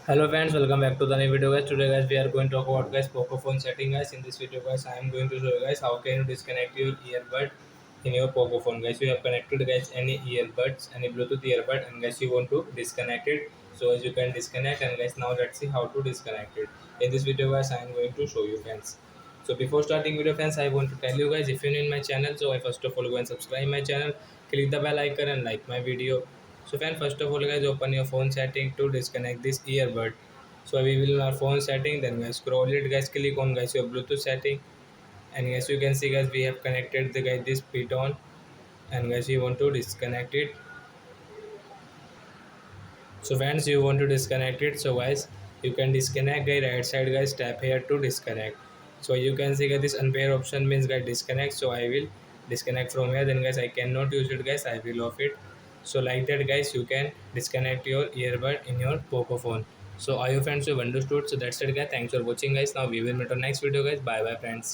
Hello friends, welcome back to the new video guys. Today guys we are going to talk about guys poco phone setting guys. In this video guys I am going to show you guys how can you disconnect your earbud in your poco phone guys. You have connected guys any earbuds, any Bluetooth earbud, and guys you want to disconnect it. So as you can disconnect, and guys now let's see how to disconnect it. In this video guys I am going to show you friends. So before starting video friends, I want to tell you guys, if you're new in my channel, so I first of all go and subscribe my channel, click the bell icon and like my video. So friend, first of all guys, open your phone setting to disconnect this earbud. So we will our phone setting, then guys scroll it guys, click on guys your Bluetooth setting, and guys you can see guys we have connected the guys this bit on, and guys you want to disconnect it. So friends, you want to disconnect it, so guys you can disconnect guys, right side guys tap here to disconnect. So you can see guys this unpair option means guys disconnect, so I will disconnect from here. Then guys I cannot use it guys, I will off it. So like that guys you can disconnect your earbud in your poco phone. So I hope friends you have understood. So that's it guys, thanks for watching guys. Now we will meet on next video guys. Bye bye friends.